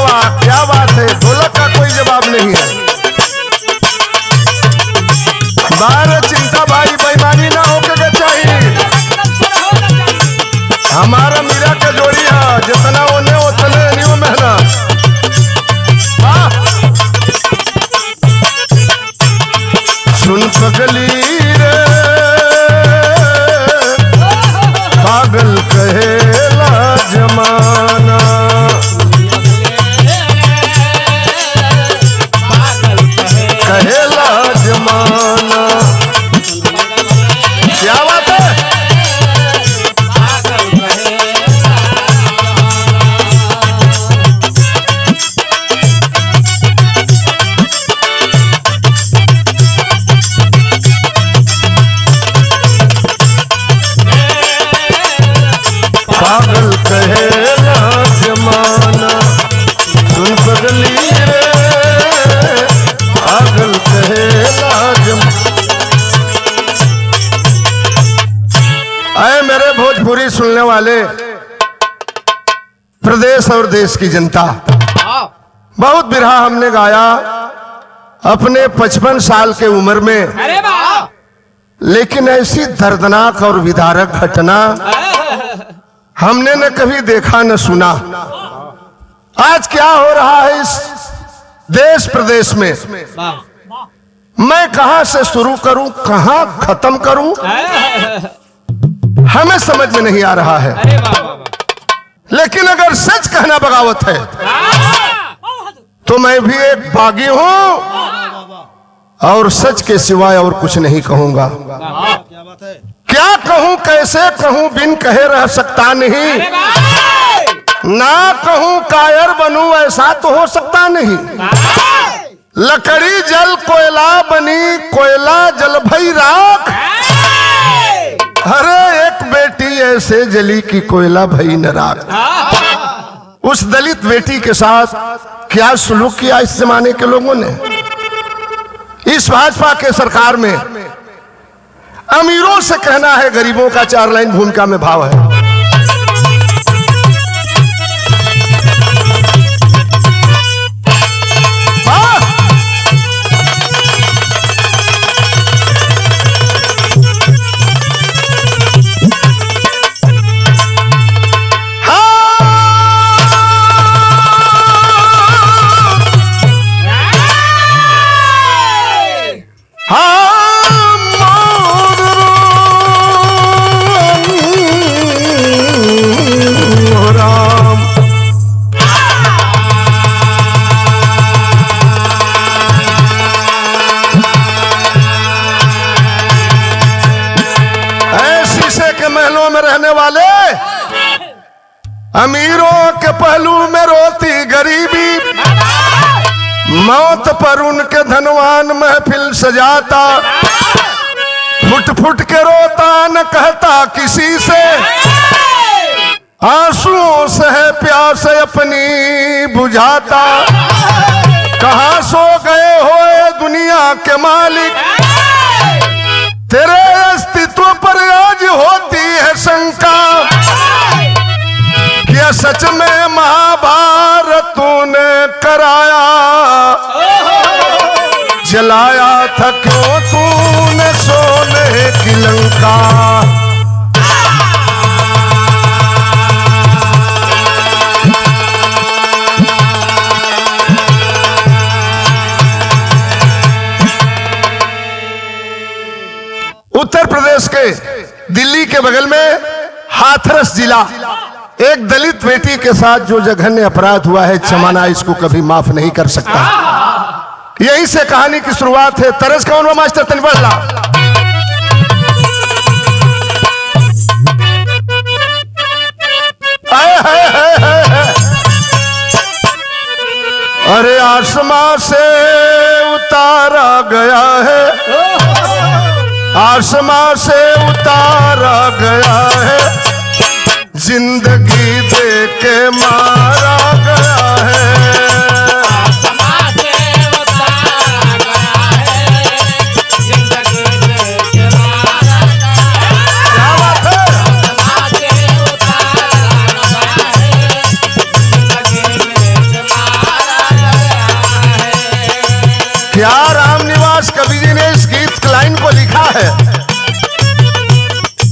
वाह क्या बात है, ढोलक का कोई जवाब नहीं है। बार चिंता भाई बेईमानी ना होके चाहिए। हमारा मीरा का जोड़ी है, जितना उन्हें उतने नहीं मेहनत। सुन पगली रे पागल कहेला जमाना, कहेला जमाना। क्या बात है, पागल कहेला जमाना। सुन पगली रे पागल कहेला जमाना। आए मेरे भोजपुरी सुनने वाले प्रदेश और देश की जनता, बहुत बिरहा हमने गाया अपने 55 साल के उम्र में, लेकिन ऐसी दर्दनाक और विदारक घटना हमने न कभी देखा न सुना। आज क्या हो रहा है इस देश प्रदेश में, मैं कहां से शुरू करूं कहां खत्म करूं, हमें समझ में नहीं आ रहा है। लेकिन अगर सच कहना बगावत है तो मैं भी एक बागी हूं और सच के सिवाय और कुछ नहीं कहूंगा। क्या कहूं कैसे कहूं, बिन कहे रह सकता नहीं, ना कहूं कायर बनूं ऐसा तो हो सकता नहीं। लकड़ी जल कोयला बनी, कोयला जल भई राख। अरे एक बेटी ऐसे जली की कोयला भई न राख। उस दलित बेटी के साथ क्या सुलूक किया इस जमाने के लोगों ने। इस भाजपा के सरकार में अमीरों से कहना है गरीबों का 4 लाइन भूमिका में भाव है। रहने वाले अमीरों के पहलू में रोती गरीबी, मौत पर उनके धनवान महफिल सजाता। फुट फुट के रोता न कहता किसी से, आंसुओं से है प्यास अपनी बुझाता। कहां सो गए हो दुनिया के मालिक, तेरे अस्तित्व पर आज होती है शंका। क्या सच में महाभारत तूने कराया, जलाया था क्यों तूने सोने की लंका। उत्तर प्रदेश के दिल्ली के बगल में हाथरस जिला, एक दलित बेटी के साथ जो जघन्य अपराध हुआ है, जमाना इसको कभी माफ नहीं कर सकता। यहीं से कहानी की शुरुआत है। तरस कौन हुआ मास्टर तनवल्ला? अरे आसमां से उतारा गया है, आसमां से उतारा गया है, जिंदगी दे के मारा गया है। आसमां से उतारा गया है, जिंदगी दे के मारा गया है। क्या बात है? आसमां से उतारा गया है, जिंदगी दे के मारा लाइन को लिखा है,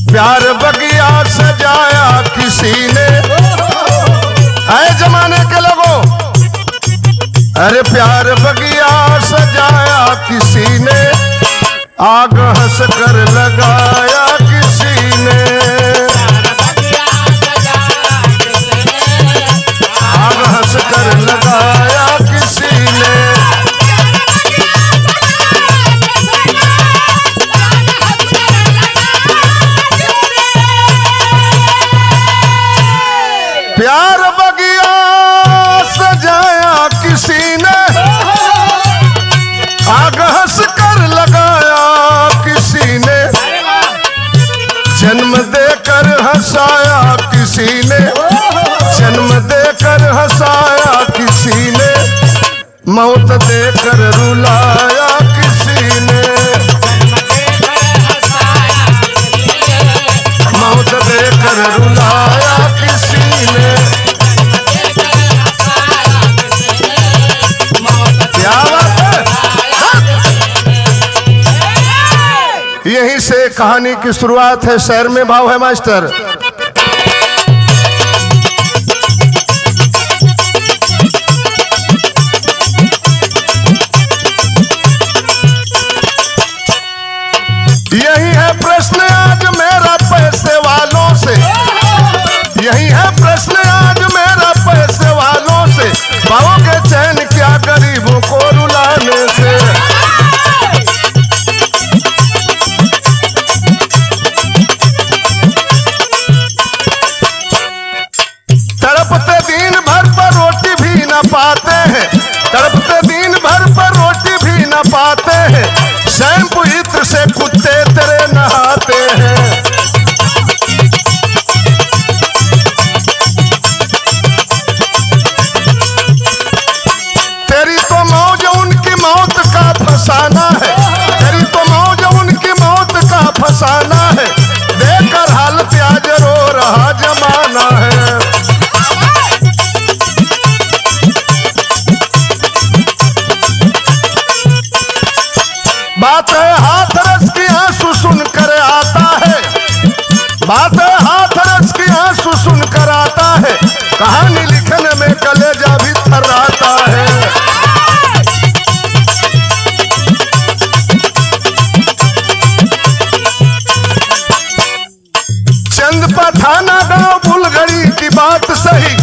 प्यार बगिया सजाया किसी ने, ऐ जमाने के लोगों, अरे प्यार बगिया सजाया किसी ने, आग हंस कर लगाया किसी ने, आग हंस कर लगाया किसी ने। प्यार बगिया सजाया किसी ने, आग हंस कर लगाया किसी ने, जन्म देकर हंसाया किसी ने, जन्म देकर हंसाया किसी ने, मौत देकर रुलाया किसी ने, मौत देकर रुलाया किसी ने। क्या बात है? यहीं से कहानी की शुरुआत है। शहर में भाव है मास्टर। यही है प्रश्न आज मेरा पैसे वालों से, यही है प्रश्न आज मेरा पैसे वालों से, पाओगे चैन क्या गरीबों को रुलाने से। तड़पते दिन भर पर रोटी भी न पाते हैं, तड़पते दिन भर पर रोटी भी न पाते हैं, शैम्पू इत्र से कुत्ते तेरे नहाते हैं। तेरी तो मौज उनकी मौत का फसाना है, तेरी तो मौज उनकी मौत का फसाना है, देखकर हाल प्याज रो रहा जमाना है। बात है हाथ रस की आंसू सुनकर आता है, बात है हाथ रस की आंसू सुनकर आता है, कहानी लिखने में कलेजा भी थर्राता है। चंदपा थाना गांव बुलगड़ी की बात सही,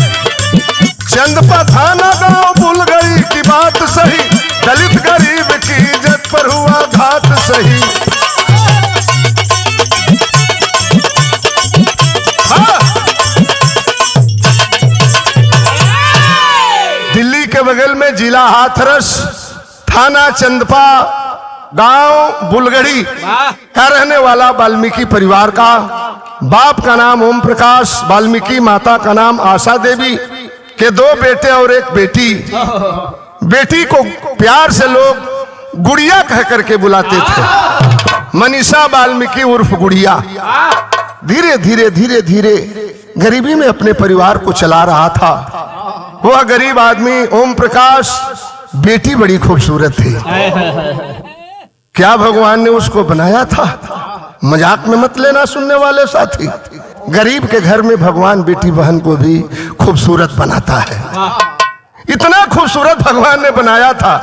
चंदपा थाना गांव बुलगड़ी की बात सही, दलित गरीब की इज्जत पर हुआ घात सही। हाँ। दिल्ली के बगल में जिला हाथरस, थाना चंदपा, गांव बुलगड़ी का रहने वाला वाल्मीकि परिवार का, बाप का नाम ओम प्रकाश वाल्मीकि, माता का नाम आशा देवी, के 2 बेटे और 1 बेटी। बेटी को प्यार से लोग गुड़िया कह करके बुलाते थे, मनीषा वाल्मीकि उर्फ गुड़िया। धीरे धीरे धीरे धीरे गरीबी में अपने परिवार को चला रहा था। वह गरीब आदमी ओम प्रकाश, बेटी बड़ी खूबसूरत थी। क्या भगवान ने उसको बनाया था? मजाक में मत लेना सुनने वाले साथी, गरीब के घर में भगवान बेटी बहन को भी खूबसूरत बनाता है। इतना खूबसूरत भगवान ने बनाया था,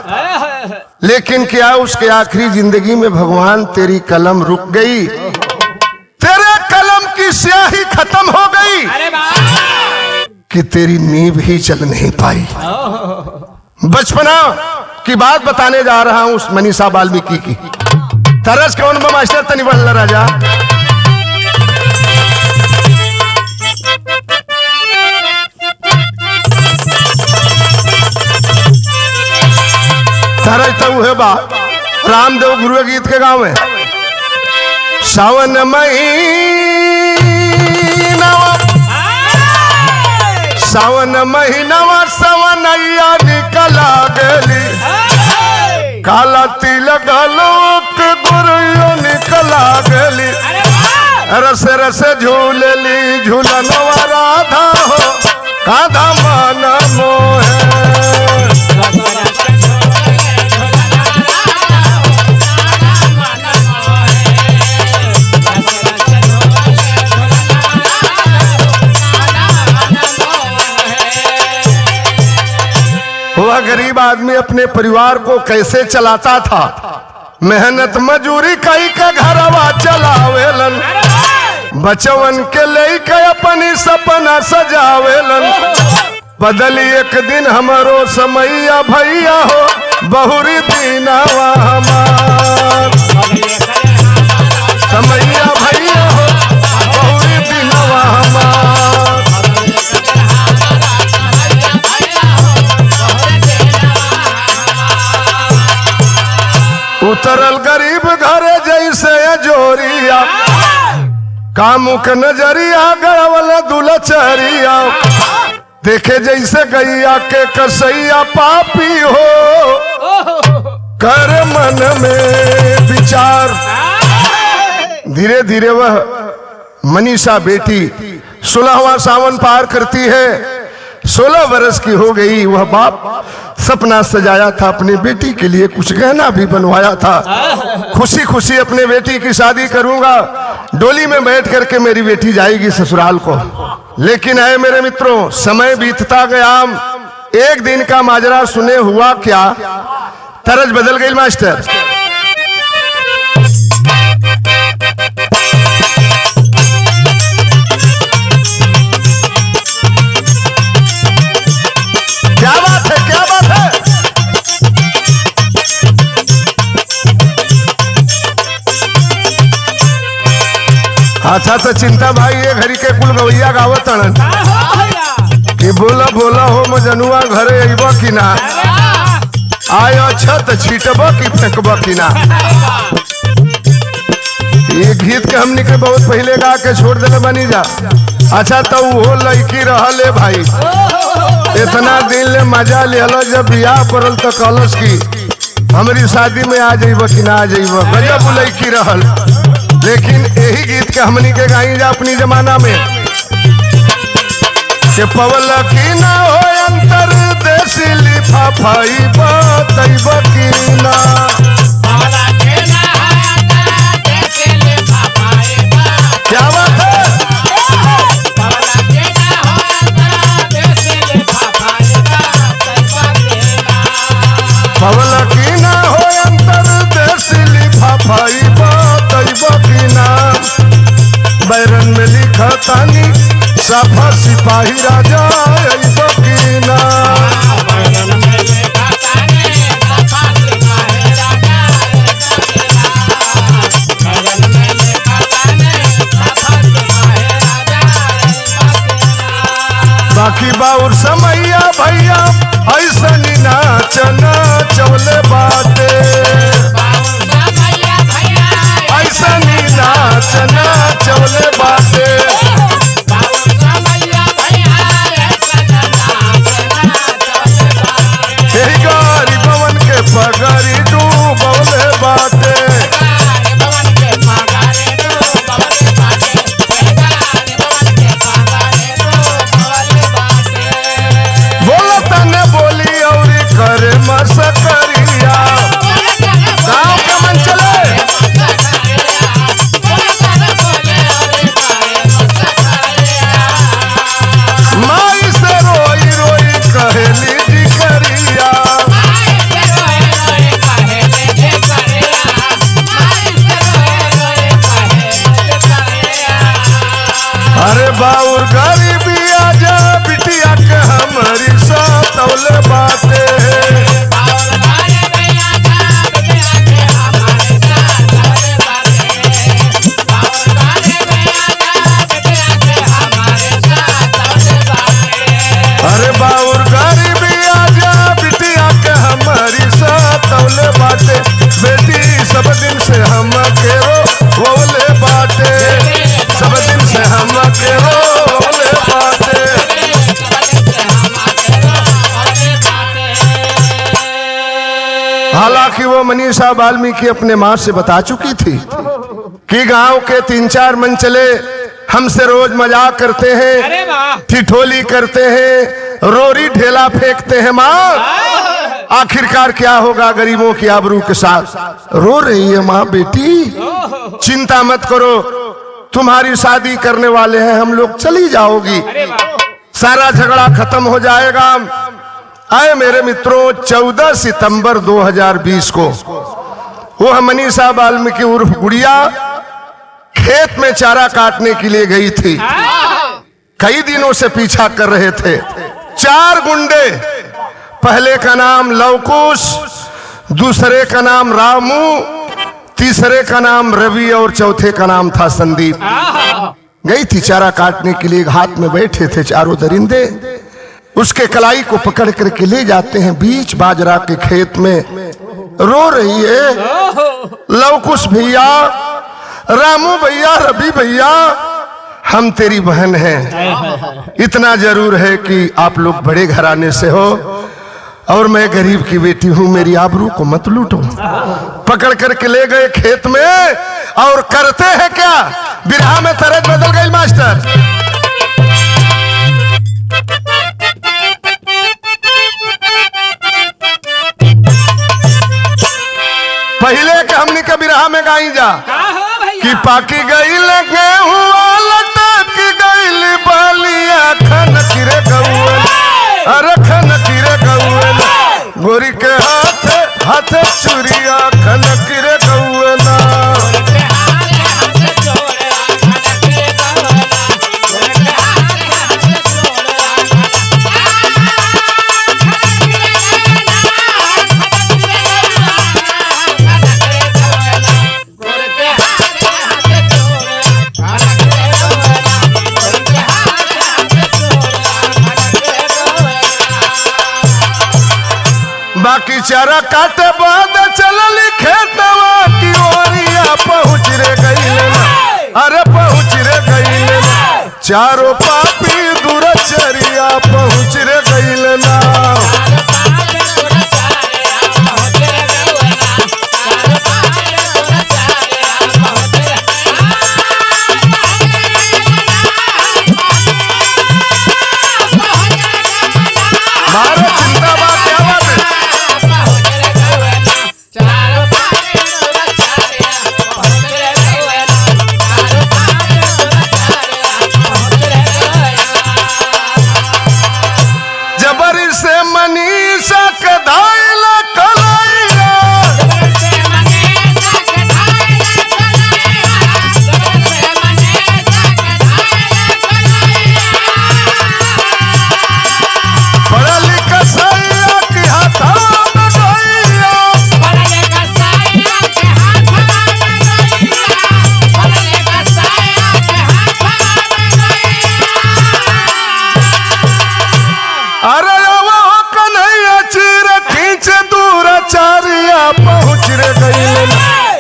लेकिन क्या उसके आखिरी जिंदगी में भगवान तेरी कलम रुक गई, तेरे कलम की स्याही खत्म हो गई कि तेरी नींव ही चल नहीं पाई। बचपना की बात बताने जा रहा हूं उस मनीषा वाल्मीकि की। तरस कौन मास्टर तनी बढ़ राजा। तरस तो है बा रामदेव गुरु गीत के गाँव में। सावन महीना, सावन महीनावा सवनैया निकला गेली, काला तिलक लोक गुरुयो निकला गेली, रस रस झूलली झूलनवा राधा हो काधा मन मोहे। वह गरीब आदमी अपने परिवार को कैसे चलाता था। मेहनत मजूरी कई का घरवा चलावेलन, बचवन के लेके अपनी सपना सजावेलन। बदली एक दिन हमारो समैया भैया हो, बहुरी दीनावा हमार समैया भैया हो, बहुरी दीनावा हमार। उतरल गरीब घरे जैसे अजोरिया, कामू के नजरिया गड़वल दुलचरिया। देखे जैसे गैया के कसैया पापी हो, कर मन में विचार। धीरे धीरे वह मनीषा बेटी 16वां सावन पार करती है। 16 वर्ष की हो गई। वह बाप सपना सजाया था, अपनी बेटी के लिए कुछ गहना भी बनवाया था। खुशी खुशी अपने बेटी की शादी करूंगा, डोली में बैठ करके मेरी बेटी जाएगी ससुराल को। लेकिन है मेरे मित्रों, समय बीतता गया। एक दिन का माजरा सुने हुआ क्या, तरज बदल गई मास्टर। क्या बात है, क्या बात है। अच्छा तो चिंता भाई ये घड़ी के कुल गवैया गावत कि बोला बोला हो मजनुआ घरे अइब कि ना, आयो छत छीटब कि फेंकब कि ना। ये गीत के हमनी के बहुत पहले गा के छोड़ देले बनी जा। अच्छा तो वो लड़की रहले भाई, इतना दिन ले मजा ले, जब बियाह पड़ल तो कहलस की हमारी शादी में आ जाइब कि ना आ जाइब। गजब लड़की रहल। लेकिन यही गीत के हमनी के गाई जा अपनी जमाना में के पवल की ना हो अंतर देसी लिफाफाई बतइब की ना। क्या बात है। पवल की ना हो अंतर देसी लिफाफाई बतइब की ना। बैरन में लिखा तानी सफा सिपाही राजा अइब की ना। बाकी बाउर समैया भैया ऐसा नाचना चवले बाटे, ऐसा नाचना चवले बाटे। गरीबवन के पगड़ी डूबले बाटे। बोला तने बोली और करे मसकरिया, गाँव के मन चले। माई से रोई रोई कहेली जिकरिया। अरे बाउर गरीबी आजा बिटिया के हमारी सतौले बाटे। अरे बाउर गरीबी आजा बिटिया के हमारी सतौले बाटे। बेटी सब दिन से हम के रोले बाटे, सब दिन से हम के रोले बाटे। हालांकि वो मनीषा वाल्मीकि अपने माँ से बता चुकी थी कि गांव के 3-4 मन चले हमसे रोज मजाक करते हैं, ठिठोली करते हैं, रोरी ढेला फेंकते हैं। माँ आखिरकार क्या होगा गरीबों की आबरू के साथ। रो रही है माँ। बेटी चिंता मत करो, तुम्हारी शादी करने वाले हैं हम लोग, चली जाओगी, सारा झगड़ा खत्म हो जाएगा। आए मेरे मित्रों, 14 सितंबर 2020 को वह मनीषा वाल्मीकि उर्फ गुड़िया खेत में चारा काटने के लिए गई थी। कई दिनों से पीछा कर रहे थे 4 गुंडे। पहले का नाम लवकुश, दूसरे का नाम रामू, तीसरे का नाम रवि और चौथे का नाम था संदीप। गई थी चारा काटने के लिए, हाथ में बैठे थे चारों दरिंदे। उसके कलाई को पकड़ करके ले जाते हैं बीच बाजरा के खेत में। रो रही है, लवकुश भैया, रामू भैया, रवि भैया, हम तेरी बहन हैं। इतना जरूर है कि आप लोग बड़े घराने से हो और मैं गरीब की बेटी हूं, मेरी आबरू को मत लूटो। पकड़ करके ले गए खेत में और करते हैं क्या, बिरहा में तरज बदल गई मास्टर। पहले के हमने के बिरहा में गाई जा कि पाकी गई लगे हुआ लटक गई बालिया खन किरे गौल, अरे खन किरे गौल, गोरी के हाथ हाथ चुरिया खन किरे गौला। बाकी चारा काटे बाद चलली खेतवा की ओरिया पहुँच रे गई, अरे पहुँच रे गई, चारों पापी दुरचरिया पहुँच रे गई ना।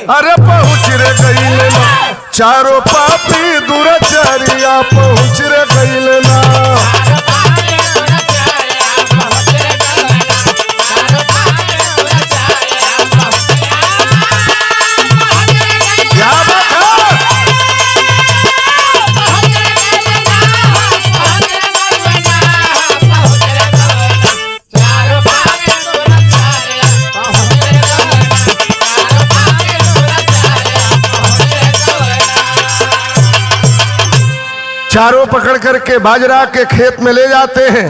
अरे पहुँच रे गई, चारों पापी दुरचरिया पहुँच रे गई ना। चारों पकड़ करके बाजरा के खेत में ले जाते हैं।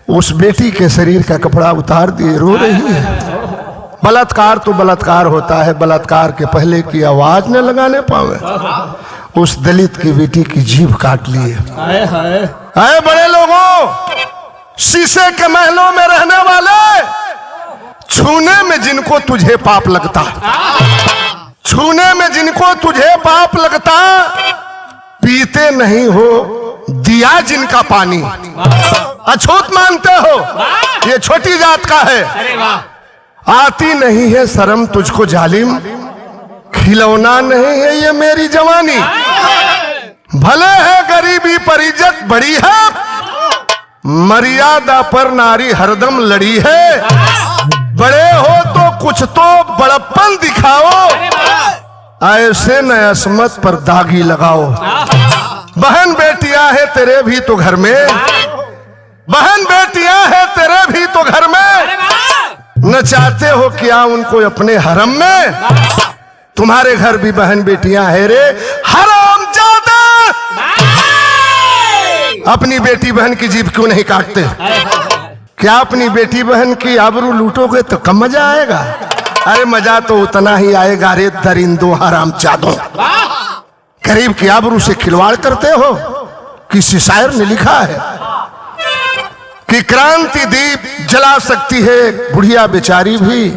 उस बेटी के शरीर का कपड़ा उतार दिए, रो रही है। बलात्कार तो बलात्कार होता है, बलात्कार के पहले की आवाज न लगाने पावे। उस दलित की बेटी की जीभ काट लिए। आए बड़े लोगों, शीशे के महलों में रहने वाले, छूने में जिनको तुझे पाप लगता, छूने में जिनको तुझे पाप लगता, पीते नहीं हो दिया जिनका पानी, अछूत मानते हो ये छोटी जात का है। आती नहीं है शर्म तुझको जालिम, खिलौना नहीं है ये मेरी जवानी। भले है गरीबी पर इज्जत बड़ी है, मर्यादा पर नारी हरदम लड़ी है। बड़े हो तो कुछ तो बड़प्पन दिखाओ, ऐसे न असमत पर दागी लगाओ। बहन बेटियां है तेरे भी तो घर में, बहन बेटियां है तेरे भी तो घर में, न चाहते हो क्या उनको अपने हरम में। तुम्हारे घर भी बहन बेटियां है रे हरामजादा, अपनी बेटी बहन की जीभ क्यों नहीं काटते। क्या अपनी बेटी बहन की आबरू लूटोगे तो कम मजा आएगा? अरे मजा तो उतना ही आएगा रे दरिंदो हराम चादो, गरीब की आबरू से खिलवाड़ करते हो। किसी शायर ने लिखा है कि क्रांति दीप जला सकती है बुढ़िया बेचारी भी,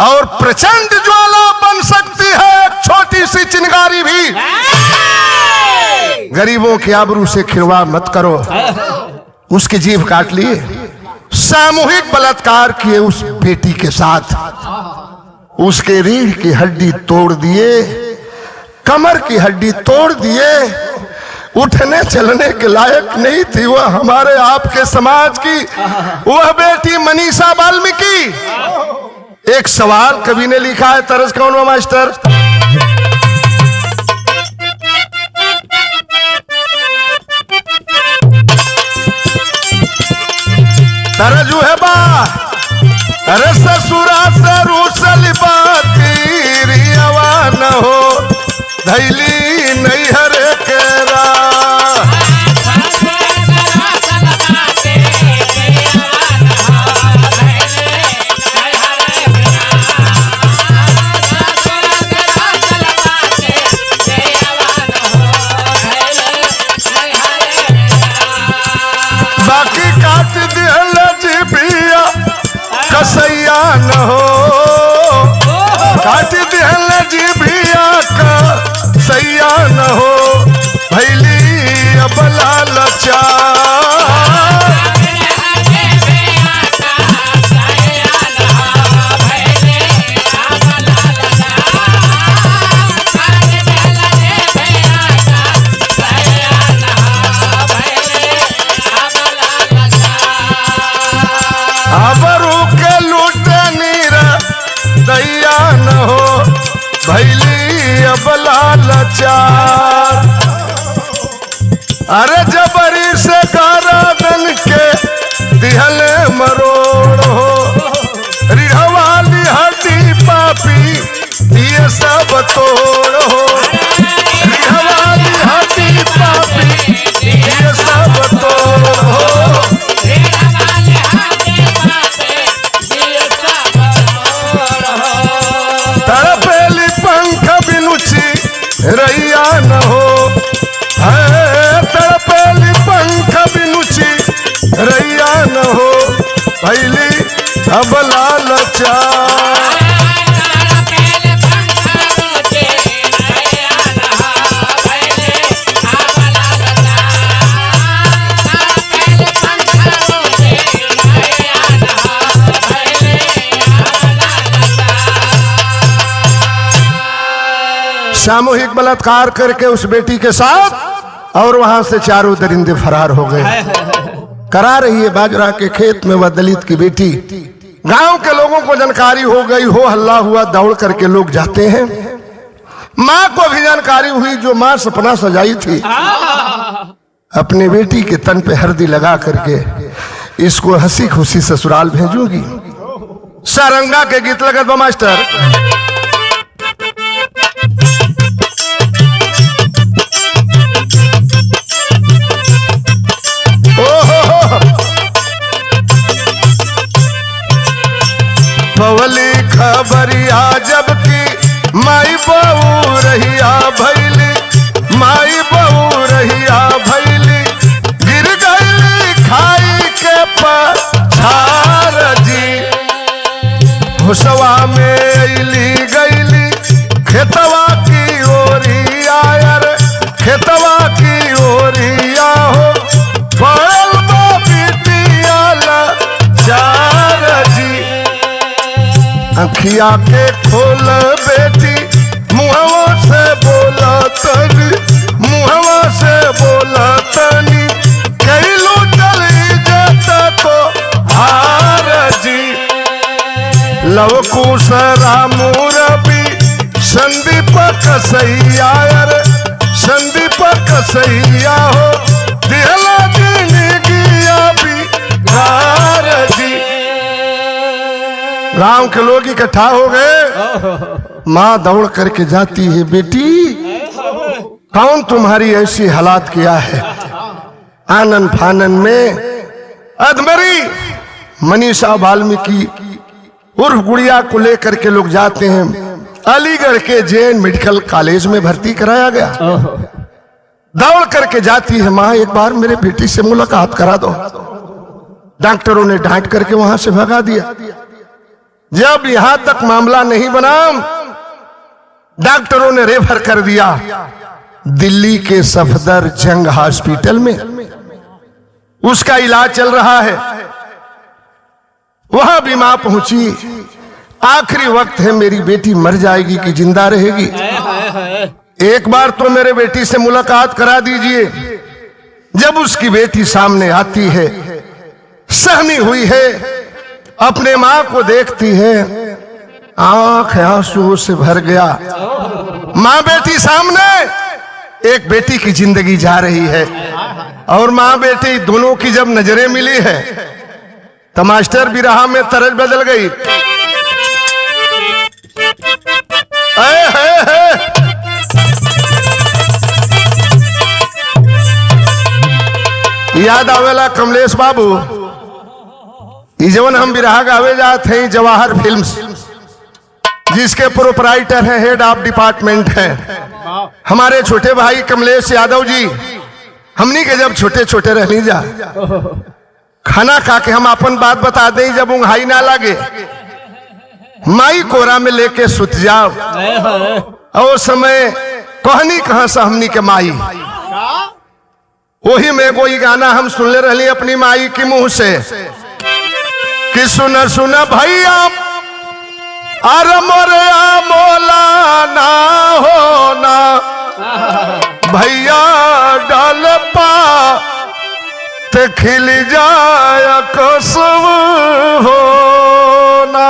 और प्रचंड ज्वाला बन सकती है छोटी सी चिंगारी भी। गरीबों की आबरू से खिलवाड़ मत करो। उसकी जीभ काट लिए, सामूहिक बलात्कार किए उस बेटी के साथ, उसके रीढ़ की हड्डी तोड़ दिए, कमर की हड्डी तोड़ दिए, उठने चलने के लायक नहीं थी वह हमारे आपके समाज की वह बेटी मनीषा वाल्मीकि। एक सवाल कवि ने लिखा है, तरस कौन हुआ मास्टर? तरजू है बा, अरे ससुरा से रूसल बाती आवा न हो, धैली नहीं हरे केरा। बाकी काट दिहल जीबिया कसैया न हो, काट दिहल जीबिया कसैया न हो, भैली अबला लाचार। आबरू के लूटे नीरा दैया न हो, भैली अबला लाचार। अरे जबरी से गारदन के दिहले मरोड़ हो, रिढ़वाली हड्डी पापी ये सब तोड़ हो, रिढ़वाली हड्डी पापी ये सब तोड़ हो। तड़पेली पंख बिनुची रैया न हो, तड़पेली पंख बिनुची रैया न हो, भैली अबला लाचार। सामूहिक बलात्कार करके उस बेटी के साथ, और वहां से चारों दरिंदे फरार हो गए। करा रही है बाजरा के खेत में वह दलित की बेटी। गांव के लोगों को जानकारी हो गई, हो हल्ला हुआ, दौड़ करके लोग जाते हैं। माँ को भी जानकारी हुई, जो माँ सपना सजाई थी अपनी बेटी के तन पे हल्दी लगा करके इसको हंसी खुशी ससुराल भेजूंगी। सारंगा के गीत लगत बा मास्टर। पवली खबरिया जबकि माई बहू रहिया भैली, माई बहू रहिया भैली, गिर गईली खाई के पछार जी। हुसवा में अली गईली खेतवा की ओरिया, यार खेतवा की ओरिया हो, पड़ल बिटिया लाचार जी। अखिया के खोल बेटी मुहवा से बोला तनी, मुहवा से बोला तनी, कई लूटल इज्जत तो हार जी। लवकुश रामू रवि संदीप कसैया, रे संदीप कसैया हो, दिहला जिंदगिया बिगार जी। गांव के लोग इकट्ठा हो गए। माँ दौड़ करके जाती है, बेटी कौन तुम्हारी ऐसी हालात किया है? आनन फानन में अधमरी मनीषा वाल्मीकि उर्फ गुड़िया को लेकर के लोग जाते हैं। अलीगढ़ के जैन मेडिकल कॉलेज में भर्ती कराया गया। दौड़ करके जाती है, माँ एक बार मेरे बेटी से मुलाकात करा दो। डॉक्टरों ने डांट करके वहां से भगा दिया। जब यहां तक मामला नहीं बना, डॉक्टरों ने रेफर कर दिया दिल्ली के सफदरजंग हॉस्पिटल में। उसका इलाज चल रहा है। वहां भी मां पहुंची, आखिरी वक्त है, मेरी बेटी मर जाएगी कि जिंदा रहेगी, एक बार तो मेरे बेटी से मुलाकात करा दीजिए। जब उसकी बेटी सामने आती है, सहमी हुई है, अपने मां को देखती है, आंख आंसुओं से भर गया। मां बेटी सामने, एक बेटी की जिंदगी जा रही है और मां बेटी दोनों की जब नजरें मिली है तो मास्टर बिरहा में तरज बदल गई। याद आवेला कमलेश बाबू, जवन हम बिरहा गावे जाते हैं जवाहर फिल्म्स, जिसके प्रोपराइटर हैं, हेड ऑफ डिपार्टमेंट हैं हमारे छोटे भाई कमलेश यादव जी। हमनी के जब छोटे छोटे रहनी जा, खाना खा के हम अपन बात बता दें, जब ऊंघाई ना लगे माई कोरा में लेके सुत जाओ। और समय कहनी कहां से हमनी के माई, वही में कोई गाना हम सुन ले रही अपनी माई की मुंह से कि सुन सुन भैया अरे मोरया मोला ना होना भैया डाल पा ते खिल जाया कसम होना।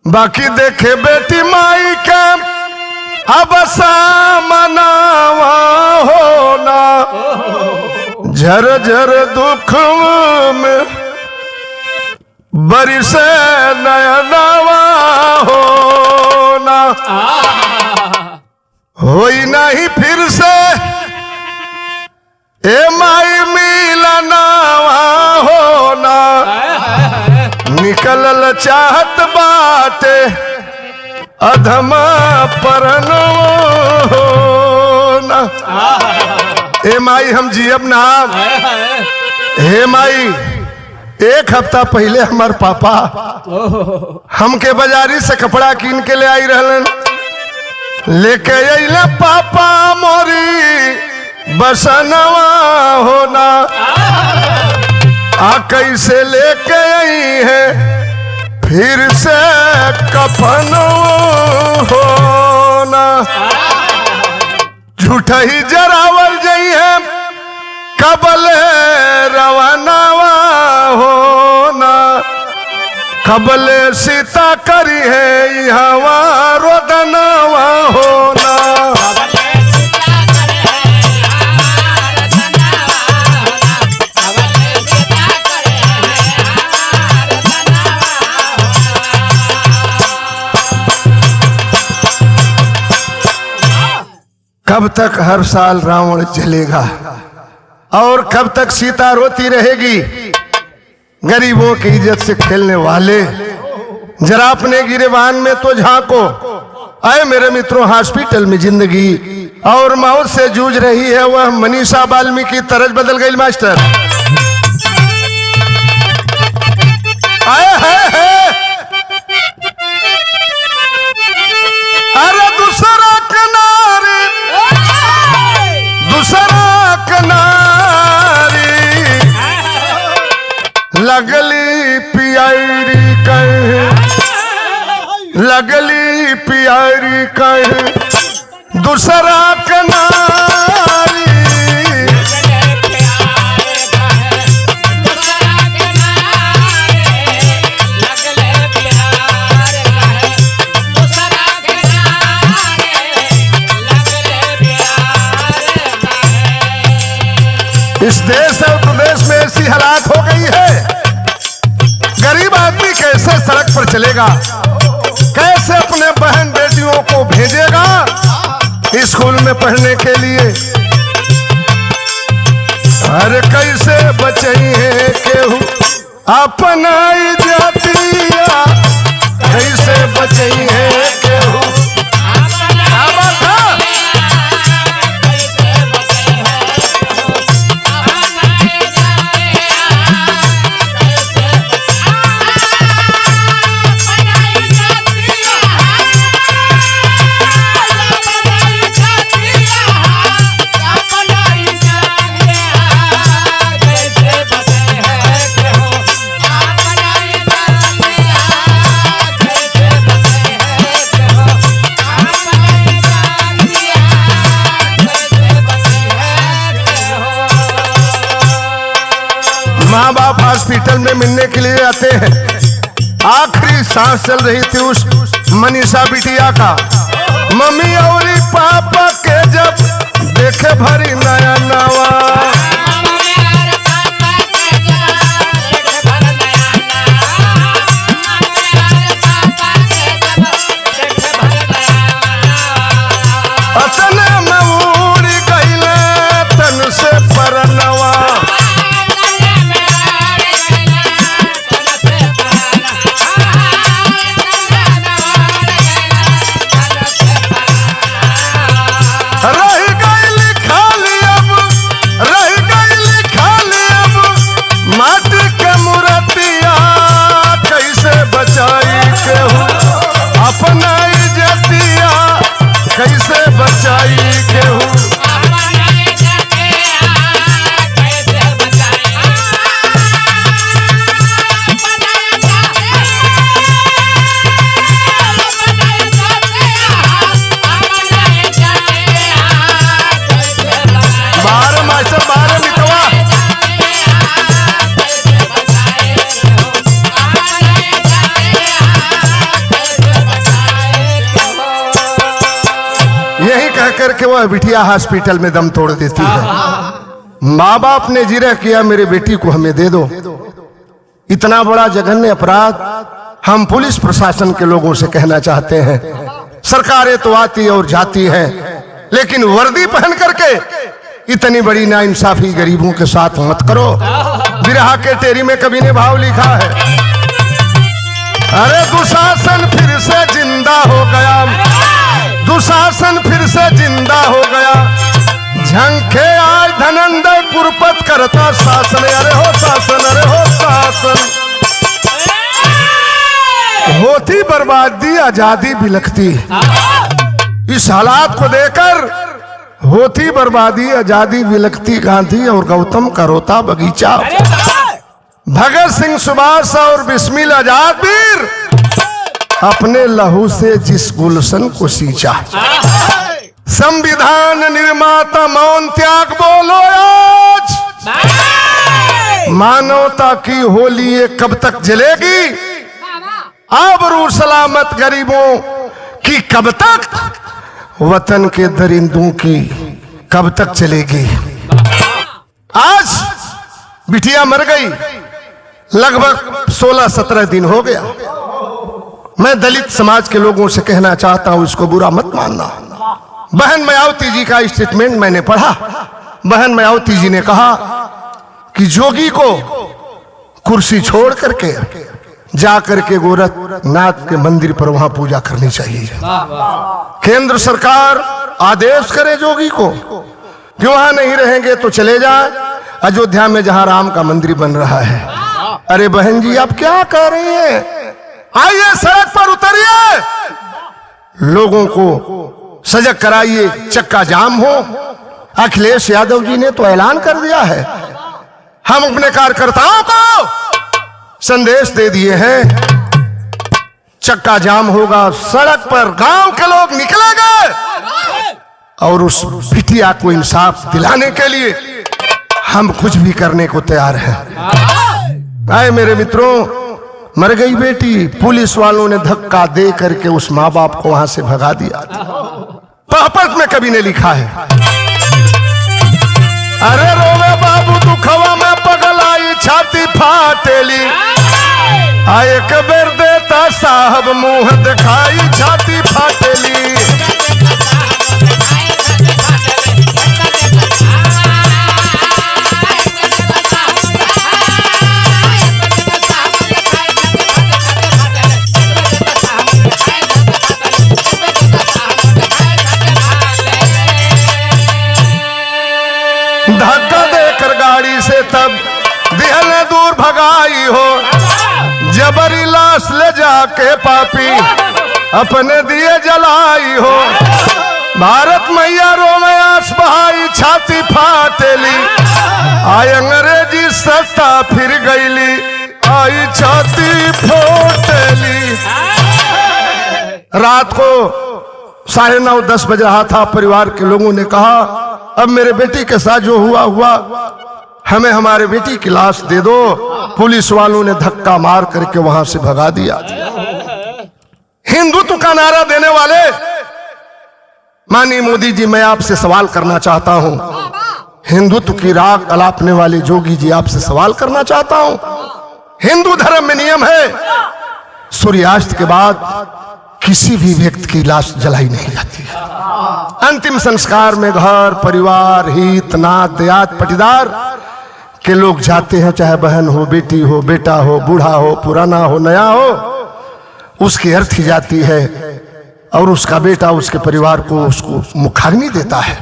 बाकी देखे बेटी माई के अब सामनावा होना, झर झर दुख में बरिस नयनवा होना, होई नहीं फिर से ए माई मिलनावा होना, निकलल चाहत बाटे अधमा परन होना। ए माई हम जियब ना, हे माई एक हफ्ता पहले हमार पापा हमके बाजारी से कपड़ा कीन के ले आई रहलन, लेके अइले पापा मोरी बसनवा होना, आ कैसे लेके आई है फिर से कफन होना। झूठा ही जरावल जई है कबले रवानावा होना, कबले सीता करी है हवा रोदनावा होना। कब तक हर साल रावण जलेगा और कब तक सीता रोती रहेगी? गरीबों की इज्जत से खेलने वाले जरा अपने गिरेबान में तो झांको। आए मेरे मित्रों, हॉस्पिटल में जिंदगी और मौत से जूझ रही है वह मनीषा वाल्मीकि। तरज बदल गई मास्टर। आए है अरे दूसरा किनारे, दूसरा किनारे लगली पियारी कहे, लगली पियारी कहे दूसरा किनारी। इस देश और प्रदेश में ऐसी हालात हो गई है, गरीब आदमी कैसे सड़क पर चलेगा, कैसे अपने बहन बेटियों को भेजेगा स्कूल में पढ़ने के लिए। अरे कैसे बचई है केहू अपना जातिया कैसे बचई है केहू। क्या बात है? माँ बाप हॉस्पिटल में मिलने के लिए आते हैं। आखिरी सांस चल रही थी उस मनीषा बिटिया का। मम्मी और पापा के जब देखे भरी नया नवा, अतने में उड़ गईले तन से परनवा। कैसे बचाई केहू। बारह मास्टर 12 मितवा। यही कहकर के वह बिटिया हॉस्पिटल में दम तोड़ देती है। माँ बाप ने जिरह किया मेरी बेटी को हमें दे दो। इतना बड़ा जघन्य अपराध हम पुलिस प्रशासन के लोगों से कहना चाहते हैं। सरकारें तो आती और जाती हैं, लेकिन वर्दी पहन करके इतनी बड़ी नाइंसाफी गरीबों के साथ मत करो। बिरहा के टेरी में कवि ने भाव लिखा है, अरे दुशासन फिर से जिंदा हो गया, दुशासन फिर से जिंदा हो गया, झंखे आज धनंजय कुरपत करता शासन। अरे हो शासन, अरे हो शासन। होती बर्बादी आजादी बिलखती। इस हालात को देखकर होती बर्बादी आजादी बिलखती गांधी और गौतम का रोता बगीचा। भगत सिंह, सुभाष और बिस्मिल आजाद वीर अपने लहू से जिस गुलशन को सींचा। संविधान निर्माता मौन त्याग बोलो आज, मानवता की होली ये कब तक जलेगी। आबरू सलामत गरीबों की कब तक, वतन के दरिंदों की कब तक चलेगी। आज बिटिया मर गई, लगभग 16-17 दिन हो गया। मैं दलित समाज के लोगों से कहना चाहता हूं, इसको बुरा मत मानना। बहन मायावती जी का स्टेटमेंट मैंने पढ़ा। बहन मायावती जी ने कहा कि जोगी को कुर्सी छोड़ करके जा करके गोरखनाथ के मंदिर पर वहां पूजा करनी चाहिए। केंद्र सरकार आदेश करे जोगी को कि वहां नहीं रहेंगे तो चले जाए अयोध्या में जहां राम का मंदिर बन रहा है। अरे बहन जी आप क्या कह रही हैं? आइए सड़क पर उतरिए, लोगों को सजग कराइए, चक्का जाम हो। अखिलेश यादव जी ने तो ऐलान कर दिया है, हम अपने कार्यकर्ताओं को संदेश दे दिए हैं, चक्का जाम होगा, सड़क पर गांव के लोग निकलेंगे और उस बिटिया को इंसाफ दिलाने के लिए हम कुछ भी करने को तैयार हैं। आए मेरे मित्रों, मर गई बेटी, पुलिस वालों ने धक्का दे करके उस माँ बाप को वहां से भगा दिया। पहपत में कवि ने लिखा है, अरे रोवे बाबू दुखवा में पगलाई छाती फाटेली, आए कबर देता साहब मुंह दिखाई छाती फाटेली। भगाई हो, जबरी लाश ले जाके पापी अपने दिए जलाई हो। भारत मैया रोवे आस बहाई छाती फाटेली, आई अंग्रेजी सत्ता फिर गईली, आई छाती फोटेली। रात को 9:30-10 बजे रहा था। परिवार के लोगों ने कहा अब मेरे बेटी के साथ जो हुआ हुआ, हमें हमारे बेटी की लाश दे दो। पुलिस वालों ने धक्का मार करके वहां से भगा दिया। हिंदुत्व का नारा देने वाले माननीय मोदी जी, मैं आपसे सवाल करना चाहता हूं। हिंदुत्व की राग अलापने वाले जोगी जी, आपसे सवाल करना चाहता हूं। हिंदू धर्म में नियम है सूर्यास्त के बाद किसी भी व्यक्ति की लाश जलाई नहीं जाती है। अंतिम संस्कार में घर परिवार हित नात देहात पटीदार के लोग जाते हैं, चाहे बहन हो बेटी हो बेटा हो बूढ़ा हो पुराना हो नया हो, उसकी अर्थी जाती है और उसका बेटा उसके परिवार को उसको मुखाग्नि देता है।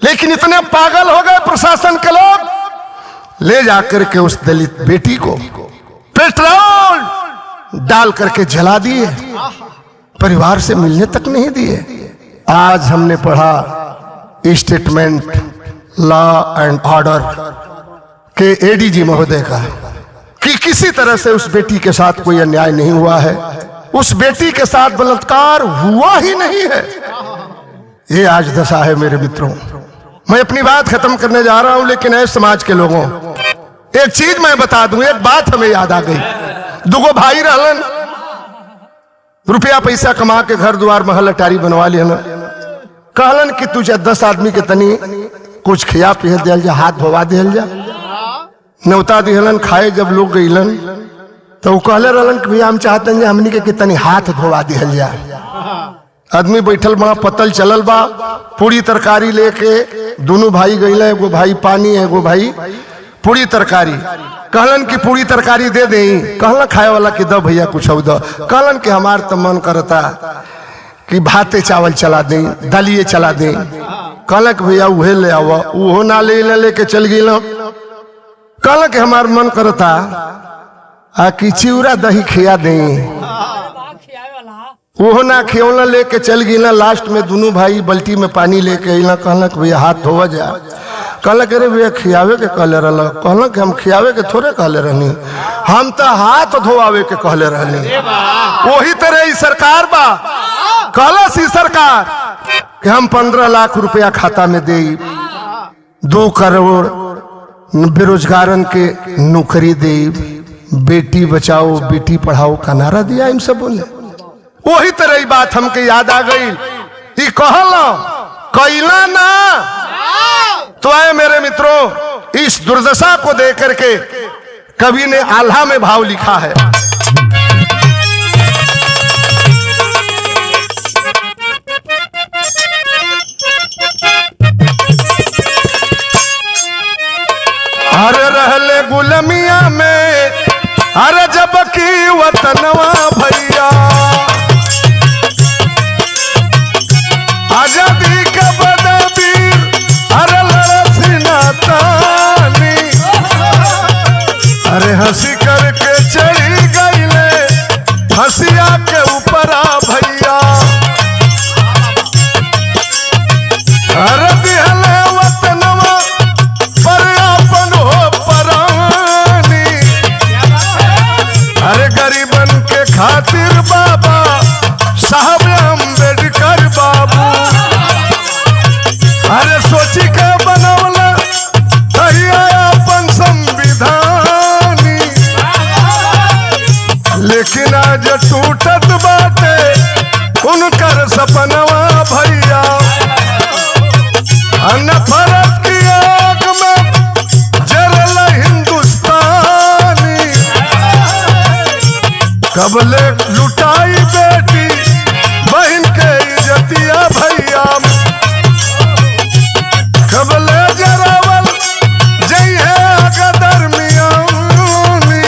लेकिन इतने पागल हो गए प्रशासन के लोग, ले जाकर के उस दलित बेटी को पेट्रोल डाल करके जला दिए, परिवार से मिलने तक नहीं दिए। आज हमने पढ़ा स्टेटमेंट लॉ एंड ऑर्डर के एडीजी महोदय का कि किसी तरह से उस बेटी के साथ कोई अन्याय नहीं हुआ है, उस बेटी के साथ बलात्कार हुआ ही नहीं है। ये आज दशा है मेरे मित्रों। मैं अपनी बात खत्म करने जा रहा हूं, लेकिन ऐसे समाज के लोगों एक चीज मैं बता दूं, एक बात हमें याद आ गई। दुगो भाई रहलन, रुपया पैसा कमा के घर द्वार महल अटारी बनवा लिहन। कहलन कि तुझे 10 आदमी के तनी कुछ खिया पिया दिल जा, हाथ धोवा दिल जा। न्योता दिहलन खाए। जब लोग गईलन तो कहले रहलन कि भैया हम चाहते हैं हमनी के तनी हाथ धोवा दिल जा। आदमी बैठल बा, पतल चलल बा, पूरी तरकारी लेके दोनों भाई गईले। एगो भाई पानी एगो भाई पूरी तरकारी। कहलन कि पूरी तरकारी दे दे। कहलन खाए वाला कि दो भैया कुछ दो। कहलन कि हमार तो मन करता कि भाते चावल चला दे, दालिये चला दे। कहलन कि भैया उहे ले आवा, उहो ना लेके चल गई। कहलन कि हमार मन करता कि चिवड़ा दही खिया दे, वो ना खियौना लेके चल गई। लास्ट में दोनों भाई बल्टी में पानी लेके अला। कहलक भैया हाथ धोवा जा। कहलक अरे भैया खियावे के कहले रहल। कहलक हम खियावे के थोड़े कहले रहनी, हम तो हाथ धोआवे के कहले रहनी। वही तरह ही सरकार बा, कहलस ही सरकार कि हम 15 लाख रुपया खाता में दे, 2 करोड़ बेरोजगारन के नौकरी दे, बेटी बचाओ बेटी पढ़ाओ का नारा दिया इन सब बोले। वही तरह ही बात हमके याद आ गई। कहला कैला ना तो आए मेरे मित्रों, इस दुर्दशा को देख करके कवि ने आल्हा में भाव लिखा है। अरे रहले गुलमिया में, अरे जब की वतनवा भैया, आजादी के बदबीर अरे लड़सिना तानी, अरे हंसी करके चढ़ी गईले हंसिया के ऊपर भैया, अरे दिहले वतनवा पर अपन हो परानी, अरे गरीबन के खातिर बाबा साहब अम्बेडकर बाबू, अरे सोची के बनवला अपन संविधानी, लेकिन आज टूटत बाटे उनकर सपनवा भैया, नफरत की आग में जरल हिंदुस्तानी, कबले लुटाई बेटी बहन के इज्जतिया भैया, कबले जरावल जई है गदर मियानी,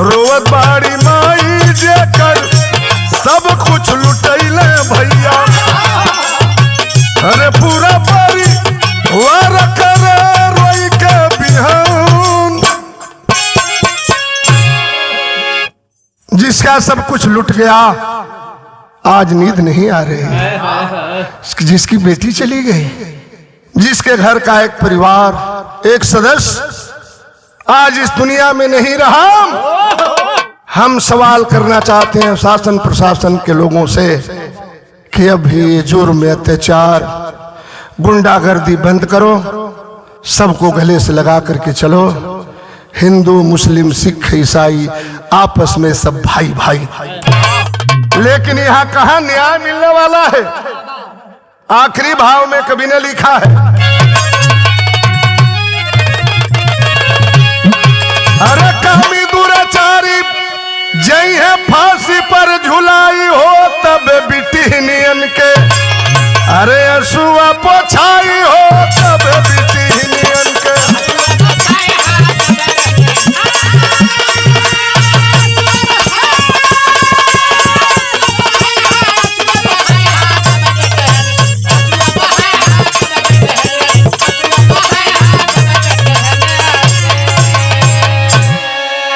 रोवत बाड़ी माई जेकर सब कुछ लुटैले भैया, अरे पूरा बारी वार करे रोई के बिहानी, जिसका सब कुछ लुट गया, आज नींद नहीं आ रही। जिसकी बेटी चली गई, जिसके घर का एक परिवार, एक सदस्य आज इस दुनिया में नहीं रहा। हम सवाल करना चाहते हैं शासन प्रशासन के लोगों से कि अभी जुर्म अत्याचार गुंडागर्दी बंद करो, सबको गले से लगा करके चलो। हिंदू मुस्लिम सिख ईसाई आपस में सब भाई भाई। लेकिन यहाँ कहाँ न्याय मिलने वाला है? आखिरी भाव में कवि ने लिखा है, अरे कामी दुराचारी जई है फांसी पर झुलाई हो, तब बिटिहनियन के अरे असुआ पोछाई हो, तब बिटिहनियन के।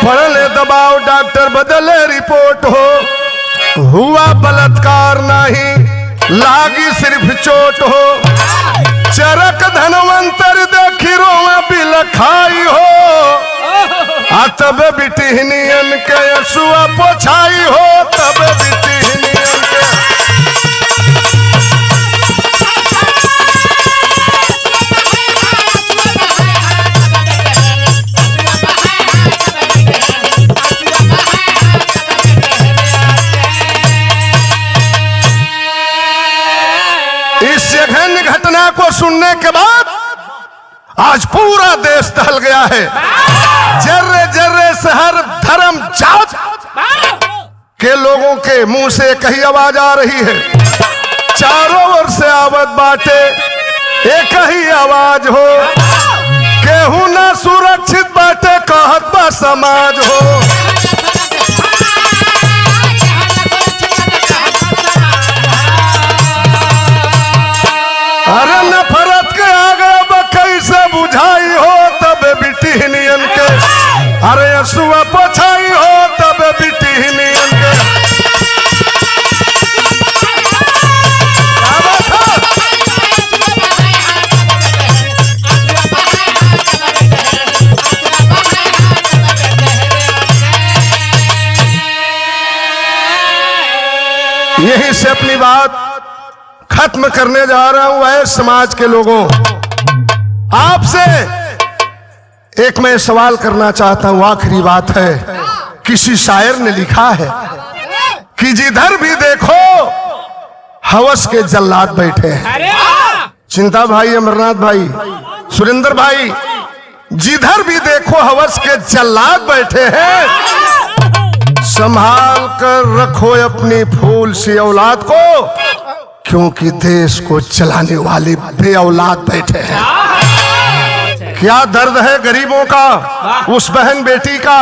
पढ़ले दबाव डॉक्टर बदले रिपोर्ट हो, हुआ बलात्कार नहीं लागी सिर्फ चोट हो। चरक धनवंतर देखी रोवा बिल खाई हो, तब बिटिहनियन के असुआ पोछाई हो, तब बिटिहनियन के। इस जघन्य घटना को सुनने के बाद आज पूरा देश दहल गया है। जर्रे जर्रे से हर धर्म जात के लोगों के मुंह से कही आवाज आ रही है। चारों ओर से आवत बाटे एक ही आवाज हो, केहू ना सुरक्षित बाटे कहत बा समाज हो। अरे नफरत के आगे कैसे बुझाई हो, तब बिटिहनियन के अरे असुआ पोछाई हो, तब बिटिहनियन के। यहीं से अपनी बात खत्म करने जा रहा हूं। ऐ समाज के लोगों, आपसे एक मैं सवाल करना चाहता हूं, आखिरी बात है। किसी शायर ने लिखा है कि जिधर भी देखो हवस के जल्लाद बैठे हैं। चिंता भाई, अमरनाथ भाई, सुरेंद्र भाई, जिधर भी देखो हवस के जल्लाद बैठे हैं। संभाल कर रखो अपनी फूल सी औलाद को, क्योंकि देश को चलाने वाले बे औलाद बैठे हैं। क्या दर्द है गरीबों का, उस बहन बेटी का।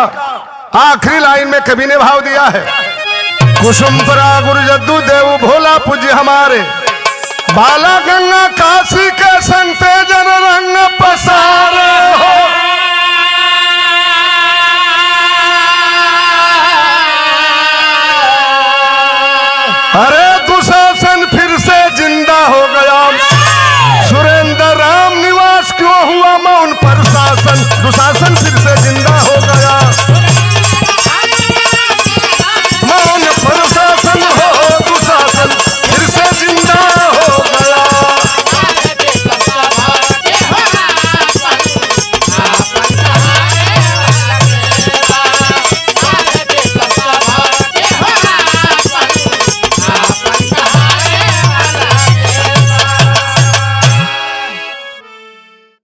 आखिरी लाइन में कवि ने भाव दिया है, कुसुमपुरा गुरु जद्दू देव भोला पूज्य हमारे, बाला गंगा काशी के संते जन रंग पसारे हो। अरे